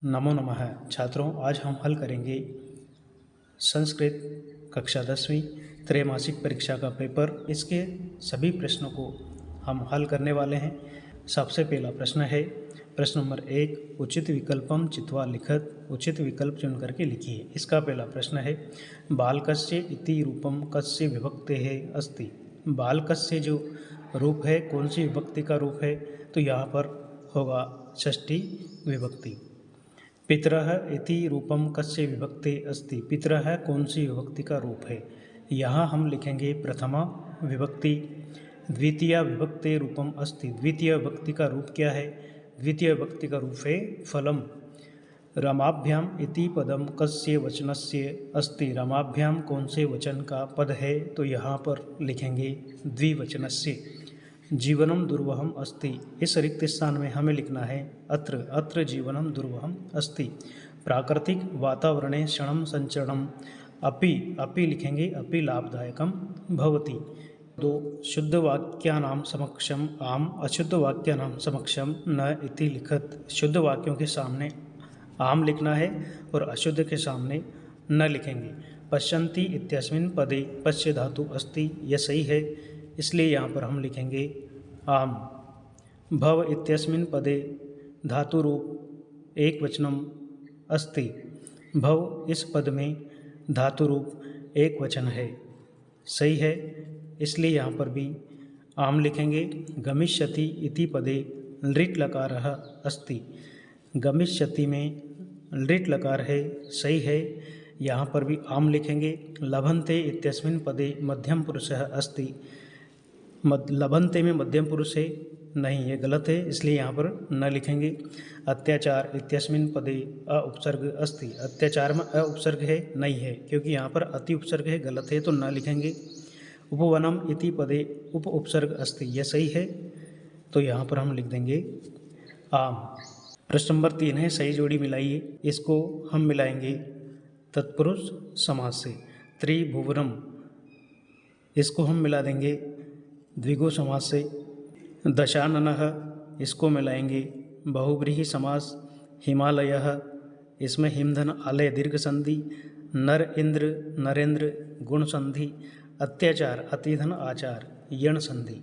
नमो नमः छात्रों, आज हम हल करेंगे संस्कृत कक्षा 10वीं त्रैमासिक परीक्षा का पेपर। इसके सभी प्रश्नों को हम हल करने वाले हैं। सबसे पहला प्रश्न है प्रश्न नंबर 1, उचित विकल्पम चित्वा लिखत। उचित विकल्प चुन करके लिखिए। इसका पहला प्रश्न है बालकस्य इति रूपम कस्य विभक्तेः अस्ति। बालकस्य जो रूप है कौन सी विभक्ति का रूप है, तो यहाँ पर होगा षष्ठी विभक्ति। पितरः इति रूपम कस्य विभक्ते अस्ति। पितरः कौन सी विभक्ति का रूप है, यहाँ हम लिखेंगे प्रथमा विभक्ति। द्वितीय विभक्ते रूपम अस्ति। द्वितीय विभक्ति का रूप क्या है, द्वितीय विभक्ति का रूप है फलम। रमाभ्याम इति पदम कस्य वचनस्य अस्ति। रमाभ्याम कौन से वचन का पद है, तो यहाँ पर लिखेंगे द्विवचनस्य। जीवनम दुर्वहम अस्ति। इस रिक्त स्थान में हमें लिखना है अत्र। अत्र जीवनम दुर्वहम अस्ति। प्राकृतिक वातावरणे क्षणम संचरणम अपि। अपि लिखेंगे अपि लाभदायकम भवति। 2, शुद्ध वाक्यानां समक्षम आम, अशुद्ध वाक्यानां समक्षम न इति लिखत। शुद्ध वाक्यों के सामने आम लिखना है और अशुद्ध के सामने न लिखेंगे। पश्यन्ति इत्यस्मिन् पदे पश्य धातु अस्ति, यह सही है, इसलिए यहाँ पर हम लिखेंगे आम। भव इत्यस्मिन् पदे धातु रूप एक वचनम अस्ति। भव इस पद में धातु रूप एक वचन है, सही है, इसलिए यहाँ पर भी आम लिखेंगे। गमिष्यति इति पदे लृट् लकारः अस्ति। गमिष्यति में लृट् लकार है, सही है, यहाँ पर भी आम लिखेंगे। लभन्ते इत्यस्मिन् पदे मध्यम पुरुषः अस्ति। लभन्ते में मध्यम पुरुष है, नहीं, ये गलत है, इसलिए यहाँ पर न लिखेंगे। अत्याचार इत्यस्मिन् पदे अ उपसर्ग अस्ति। अत्याचार में अ उपसर्ग है, नहीं है, क्योंकि यहाँ पर अति उपसर्ग है, गलत है, तो न लिखेंगे। उपवनम इति पदे उप उपसर्ग अस्ति, यह सही है, तो यहाँ पर हम लिख देंगे आम। प्रश्न नंबर 3 है सही जोड़ी मिलाइए। इसको हम मिलाएंगे तत्पुरुष समास से। त्रिभुवनम, इसको हम मिला देंगे द्विगु समास से। दशाननः, इसको मिलाएंगे बहुव्रीहि समास। हिमालयः, इसमें हिमधन आलय दीर्घ संधि। नर इंद्र नरेंद्र गुण संधि। अत्याचार अतिधन आचार यण संधि।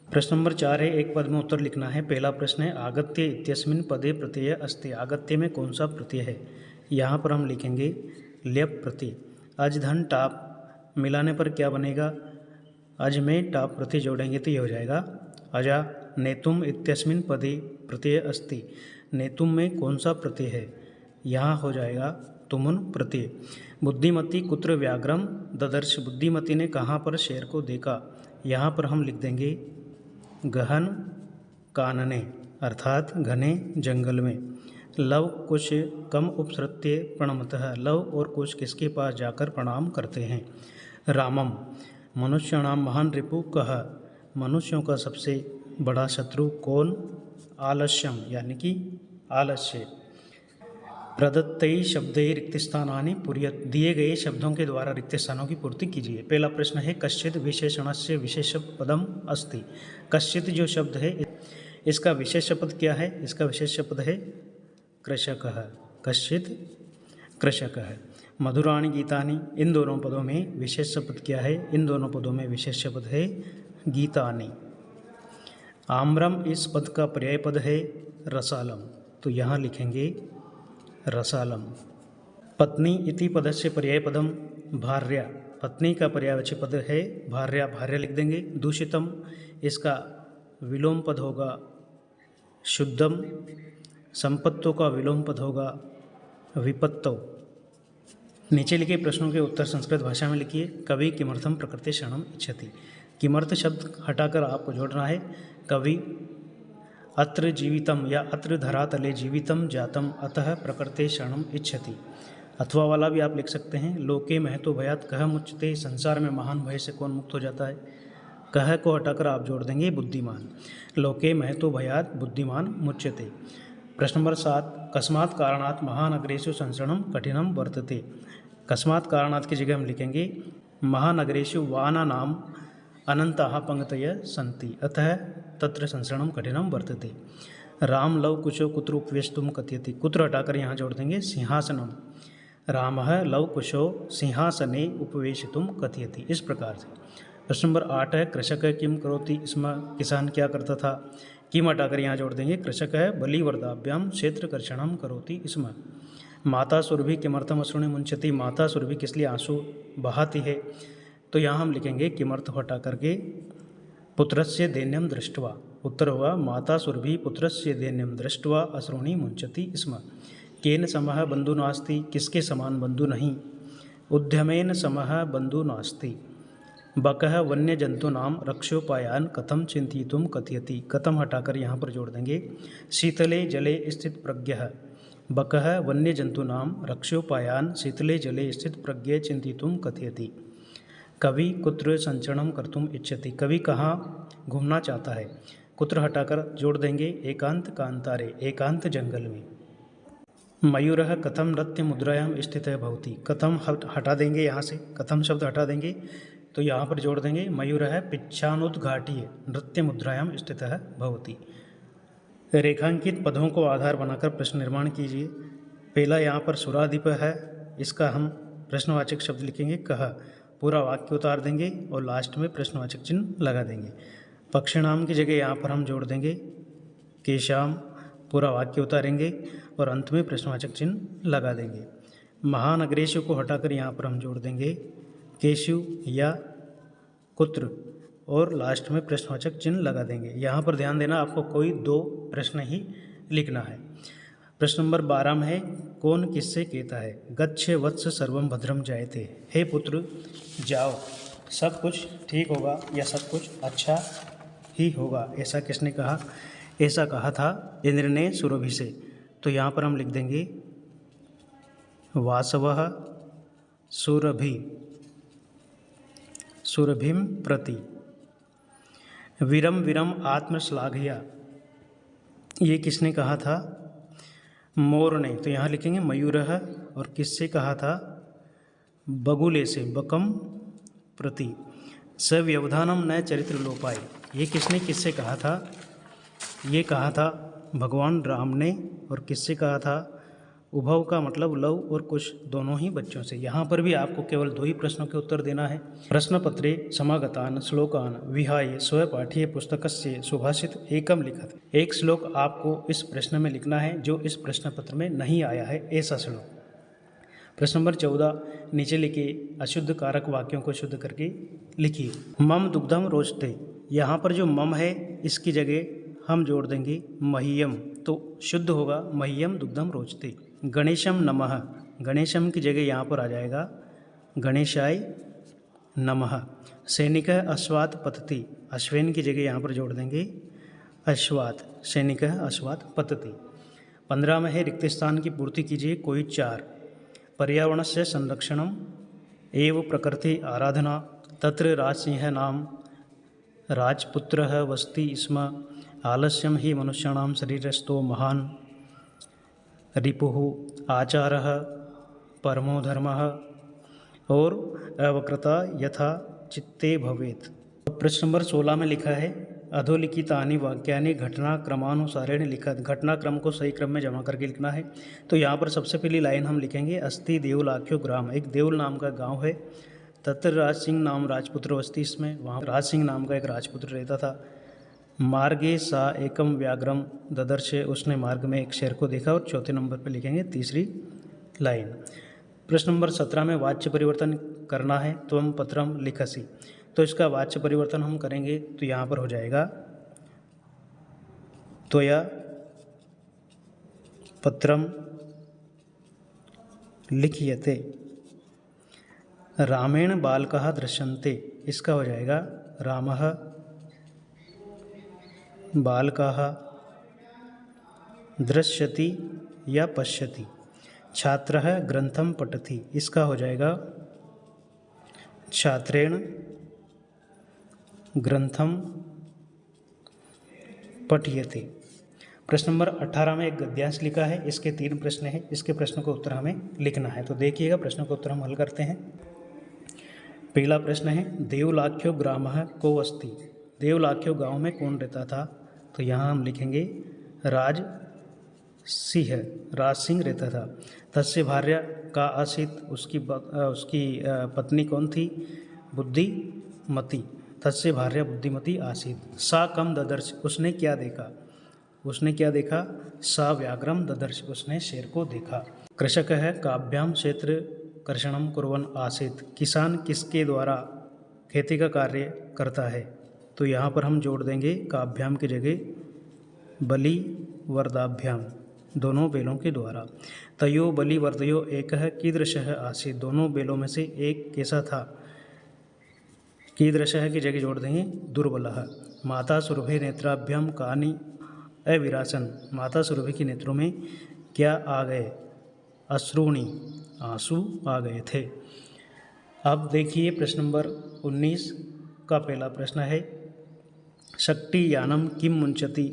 प्रश्न नंबर 4 है, एक पद में उत्तर लिखना है। पहला प्रश्न है आगत्य इत्यस्मिन् पदे प्रत्यय अस्ति। आगत्य में कौन सा प्रत्यय है, यहाँ पर हम लिखेंगे ल्यप प्रत्यय। अज धन टाप मिलाने पर क्या बनेगा, अज में टाप प्रत्यय जोड़ेंगे तो ये हो जाएगा अजा। नेतुम इत्यस्मिन् पदे प्रत्यय अस्ति। नेतुम में कौन सा प्रत्यय है, यहाँ हो जाएगा तुमुन प्रत्यय। बुद्धिमती कुत्र व्याघ्रम ददर्श। बुद्धिमती ने कहाँ पर शेर को देखा, यहाँ पर हम लिख देंगे गहन कानने, अर्थात घने जंगल में। लव कुश कम उपसृत्य प्रणमतः। लव और कुश किसके पास जाकर प्रणाम करते हैं। रामम, मनुष्याणाम महान रिपु कह। मनुष्यों का सबसे बड़ा शत्रु कौन, आलस्यम, यानी कि आलस्य। प्रदत्तई शब्दै रिक्त स्थानानि पूर्यत। दिए गए शब्दों के द्वारा रिक्त स्थानों की पूर्ति कीजिए। पहला प्रश्न है कश्चित् विशेषणस्य विशेष पदम अस्ति। कश्चित् जो शब्द है इसका विशेष पद क्या है, इसका विशेष पद है कृषकः। कश्चित् कृषकः। मधुराणि गीतानि, इन दोनों पदों में विशेष पद क्या है, इन दोनों पदों में विशेष पद है गीतानि। आम्रम इस पद का पर्याय पद है रसालम, तो यहाँ लिखेंगे रसालम। पत्नी इति पदस्य पर्याय पदम भार्या। पत्नी का पर्यायवाची पद है भार्या, भार्या लिख देंगे। दूषितम, इसका विलोम पद होगा शुद्धम। संपत्तों का विलोम पद होगा विपत्तौ। नीचे लिखे प्रश्नों के उत्तर संस्कृत भाषा में लिखिए। कवि किमर्थम प्रकृति क्षणम इच्छति। किमर्थ शब्द हटाकर आपको जोड़ना है। कवि अत्र जीवितम या अत्र धरातले जीवितम जातम अतः प्रकृते क्षणम इच्छति। अथवा वाला भी आप लिख सकते हैं। लोके महतो भयात कह मुच्यते। संसार में महान भय से कौन मुक्त हो जाता है। कह को हटाकर आप जोड़ देंगे बुद्धिमान। लोके महतो भयात बुद्धिमान मुच्यते। प्रश्न नंबर 7, कस्मात् कारणात् महानगरेषु संसरणम कठिनम वर्तते। कस्मात् कारणात् की जगह हम लिखेंगे महानगरेषु वाहनानाम अनंताः पंक्तयः सन्ति अतः तत्र संसरणम कठिनम वर्तते। राम लव कुशो कुत्र उपवेशतुम कथयति, कुत्र हटाकर यहाँ जोड़ देंगे सिंहासनम। रामः लव कुशो सिंहासने उपवेशितुम कथयति, इस प्रकार से। प्रश्न नंबर 8 है कृषक किम करोति, इसमें किसान क्या करता था। किम हटाकर यहाँ जोड़ देंगे कृषक है बलिवर्दाभ्याम क्षेत्र कर्षणम करोति, इसमें। माता सुरभि किमर्थम अश्रुणि मुंचति, माता सुरभि किस लिए आंसू बहाती है, तो यहाँ हम लिखेंगे किमर्थ हटा करके पुत्रस्य दैन्यम दृष्ट्वा। उत्तर होगा माता सुरभि पुत्रस्य दैन्यम दृष्ट्वा अश्रुणि मुंचति, इसमें। केन समः बंधु नास्ति, किसके समान बंधु नहीं। उद्यमेन समः बंधु नास्ति। बकः वन्य जंतु नाम रक्षोपायान कथम चिंतितुम कथयति, कथम हटाकर यहाँ पर जोड़ देंगे शीतले जले स्थित प्रज्ञः। बकः वन्य जंतु नाम रक्षोपायान शीतले जले स्थित प्रज्ञ चिंतितुम कथयति। कवि कुत्र संचरणम कर्तुम इच्छति, कवि कहाँ घूमना चाहता है। कुत्र हटाकर जोड़ देंगे एकांत कांतारे, एकांत जंगल में। मयूरः कथम नृत्य मुद्रायाम स्थितः भवति, कथम हटा देंगे यहाँ से, कथम शब्द हटा देंगे तो यहाँ पर जोड़ देंगे मयूरः पिच्छानुद्घाटीय नृत्य मुद्रायाम स्थितः भवति। रेखांकित पदों को आधार बनाकर प्रश्न निर्माण कीजिए। पहला यहाँ पर सुराधिप है, इसका हम प्रश्नवाचक शब्द लिखेंगे कह, पूरा वाक्य उतार देंगे और लास्ट में प्रश्नवाचक चिन्ह लगा देंगे। पक्षिणाम की जगह यहाँ पर हम जोड़ देंगे केशाम, पूरा वाक्य उतारेंगे और अंत में प्रश्नवाचक चिन्ह लगा देंगे। महानगरेशु को हटाकर यहाँ पर हम जोड़ देंगे केशु या कुत्र और लास्ट में प्रश्नवाचक चिन्ह लगा देंगे। यहाँ पर ध्यान देना, आपको कोई 2 प्रश्न ही लिखना है। प्रश्न नंबर 12 में है कौन किससे कहता है गच्छ वत्स सर्वम भद्रम जायते, हे पुत्र जाओ सब कुछ ठीक होगा या सब कुछ अच्छा ही होगा, ऐसा किसने कहा। ऐसा कहा था इंद्र ने सुरभि से, तो यहाँ पर हम लिख देंगे वासवः सुरभि सुरभिम प्रति। वीरम वीरम आत्मश्लाघया, ये किसने कहा था, मोर ने, तो यहाँ लिखेंगे मयूरः। और किससे कहा था, बगुले से, बकम प्रति। सव्यवधानम न चरित्र लोपाय, ये किससे कहा था, ये कहा था भगवान राम ने। और किससे कहा था, उभव का मतलब लव और कुश दोनों ही बच्चों से। यहाँ पर भी आपको केवल 2 ही प्रश्नों के उत्तर देना है। प्रश्न पत्रे समागतान श्लोकान विहाय स्वपाठ्य पुस्तकस्य सुभाषित एकम लिखत, एक श्लोक आपको इस प्रश्न में लिखना है जो इस प्रश्न पत्र में नहीं आया है, ऐसा श्लोक। प्रश्न नंबर 14 नीचे लिखे अशुद्ध कारक वाक्यों को शुद्ध करके लिखिए। मम दुग्धम रोचते, यहाँ पर जो मम है इसकी जगह हम जोड़ देंगे मह्यम, तो शुद्ध होगा मह्यम दुग्धम रोचते। गणेशम नमः, गणेशम की जगह यहाँ पर आ जाएगा गणेशाय नमः। सैनिक अश्वात पतति, अश्वेन की जगह यहाँ पर जोड़ देंगे अश्वात, सैनिक अश्वात पतति। 15 में है रिक्त स्थान की पूर्ति कीजिए कोई 4। पर्यावरण से संरक्षणम एव प्रकृति आराधना, तत्र राजसिंह नाम राजपुत्रः वस्ति स्म, आलस्यम ही मनुष्याणां शरीरस्थो महान् रिपुः, आचारः परमो धर्मः और अवकृता यथा चित्ते भवेत्। प्रश्न नंबर 16 में लिखा है अधोलिखितानि वाक्यानि घटनाक्रमानुसारेण लिखत, घटनाक्रम को सही क्रम में जमा करके लिखना है। तो यहाँ पर सबसे पहली लाइन हम लिखेंगे अस्ति देवलाख्यो ग्राम, एक देवल नाम का गांव है। तत्र राज सिंह नाम राजपुत्र वस्ती, इसमें वहाँ राज सिंह नाम का एक राजपुत्र रहता था। मार्गे सा एकम व्याघ्रम ददर्शे, उसने मार्ग में एक शेर को देखा। और चौथे नंबर पर लिखेंगे तीसरी लाइन। प्रश्न नंबर 17 में वाच्य परिवर्तन करना है, त्वम पत्रम लिखसी, तो इसका वाच्य परिवर्तन हम करेंगे तो यहाँ पर हो जाएगा त्वया पत्रम लिखियते। रामेण बालकः दृश्यन्ते, इसका हो जाएगा रामः बालकः दृश्यति या पश्यति। छात्रः ग्रंथम पठति, इसका हो जाएगा छात्रेण ग्रंथम पठ्यते। प्रश्न नंबर 18 में एक गद्यांश लिखा है, इसके 3 प्रश्न हैं, इसके प्रश्न का उत्तर हमें लिखना है। तो देखिएगा प्रश्न का उत्तर हम हल करते हैं। पहला प्रश्न है देवलाख्यो ग्रामः को अस्ति, देवलाख्यो गांव में कौन रहता था, तो यहाँ हम लिखेंगे राज सिंह रहता था। तस्य भार्या का आसीत, उसकी पत्नी कौन थी? बुद्धिमती। तस्य भार्या बुद्धिमती आसीत। सा कम ददर्श, उसने क्या देखा? सा व्याघ्रम ददर्श, उसने शेर को देखा। कृषक है काभ्याम क्षेत्र कर्षणम कुर्वन् आसीत, किसान किसके द्वारा खेती का कार्य करता है? तो यहाँ पर हम जोड़ देंगे काभ्याम की जगह बलि वर्दाभ्याम, दोनों बैलों के द्वारा। तयो बलि वर्दयो एकः कीदृशः आसीत्, दोनों बैलों में से एक कैसा था? कीदृशः की जगह जोड़ देंगे दुर्बलः। माता सुरभि नेत्राभ्याम कानि अविरासन, माता सुरभि के नेत्रों में क्या आ गए? अश्रूणि, आंसू आ गए थे। अब देखिए प्रश्न नंबर 19 का पहला प्रश्न है, शक्ति यानम किम मुंचति,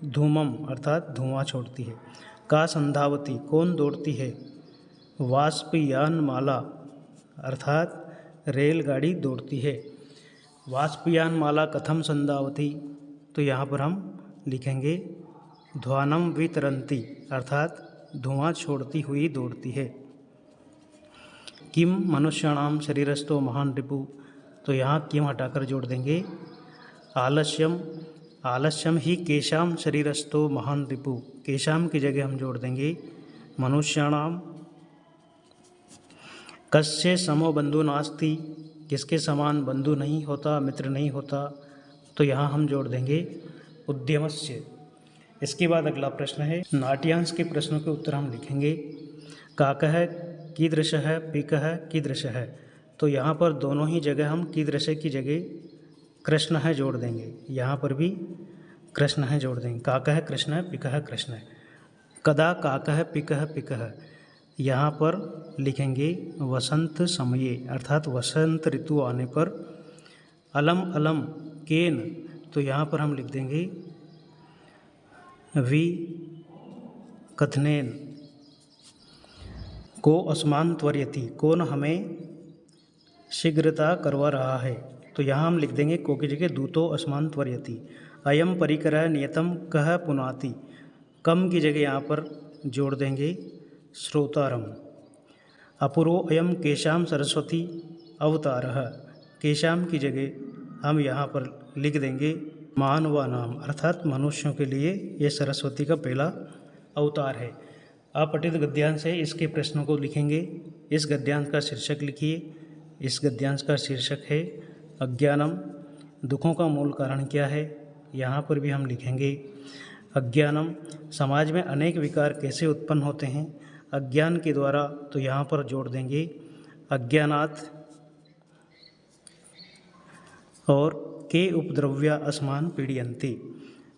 धूमम अर्थात धुआं छोड़ती है। का संधावती, कौन दौड़ती है? वाष्पयान माला अर्थात रेलगाड़ी दौड़ती है। वाष्पयान माला कथम संधावती, तो यहाँ पर हम लिखेंगे ध्वानम वितरंती अर्थात धुआं छोड़ती हुई दौड़ती है। किम मनुष्याणाम शरीरस्थो महान रिपु, तो यहाँ किम हटाकर जोड़ देंगे आलस्यम ही केशाम शरीरस्थो महान रिपु, केशाम की जगह हम जोड़ देंगे मनुष्याणाम। कस्य समो बंधु नास्ति, किसके समान बंधु नहीं होता, मित्र नहीं होता, तो यहाँ हम जोड़ देंगे उद्यमस्य। इसके बाद अगला प्रश्न है, नाट्यांश के प्रश्नों के उत्तर हम लिखेंगे। काकः कीदृशः, पिकः कीदृशः, तो यहाँ पर दोनों ही जगह हम कीदृश की जगह कृष्ण है जोड़ देंगे, यहाँ पर भी कृष्ण है जोड़ देंगे। काकः कृष्ण, पिकः कृष्ण। कदा काकः पिकः पिकः, यहाँ पर लिखेंगे वसंत समये अर्थात वसंत ऋतु आने पर। अलम अलम केन, तो यहाँ पर हम लिख देंगे वि कथनेन। को अस्मान त्वरयति, कौन हमें शीघ्रता करवा रहा है, तो यहाँ हम लिख देंगे को की जगह दूतो अस्मान त्वरयति। अयम परिकरः नियतम कः पुनाति, कम की जगह यहाँ पर जोड़ देंगे श्रोतारम। अपूर्वो अयम केशाम सरस्वती अवतारः, केशाम की जगह हम यहाँ पर लिख देंगे मानवानाम अर्थात मनुष्यों के लिए ये सरस्वती का पहला अवतार है। अपठित गद्यांश है, इसके प्रश्नों को लिखेंगे। इस गद्यांश का शीर्षक लिखिए। इस गद्यांश का शीर्षक है अज्ञानम, दुखों का मूल कारण क्या है, यहाँ पर भी हम लिखेंगे अज्ञानम। समाज में अनेक विकार कैसे उत्पन्न होते हैं अज्ञान के द्वारा, तो यहाँ पर जोड़ देंगे अज्ञानात्। और के उपद्रव्या अस्मान पीड़यन्ति,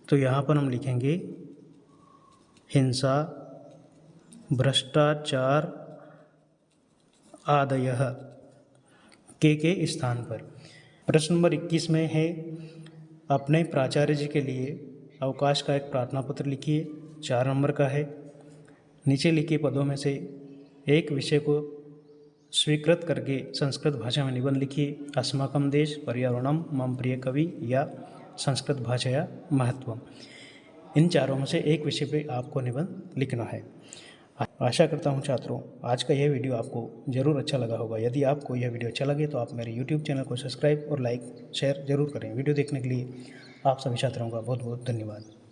तो यहाँ पर हम लिखेंगे हिंसा, भ्रष्टाचार आदयः के स्थान पर। प्रश्न नंबर 21 में है, अपने प्राचार्य जी के लिए अवकाश का एक प्रार्थना पत्र लिखिए, 4 नंबर का है। नीचे लिखे पदों में से एक विषय को स्वीकृत करके संस्कृत भाषा में निबंध लिखिए। अस्माकं देश पर्यावरणम मम प्रिय कवि या संस्कृत भाषया महत्वम। इन चारों में से एक विषय पे आपको निबंध लिखना है। आशा करता हूँ छात्रों आज का यह वीडियो आपको ज़रूर अच्छा लगा होगा। यदि आपको यह वीडियो अच्छा लगे तो आप मेरे YouTube चैनल को सब्सक्राइब और लाइक शेयर ज़रूर करें। वीडियो देखने के लिए आप सभी छात्रों का बहुत बहुत धन्यवाद।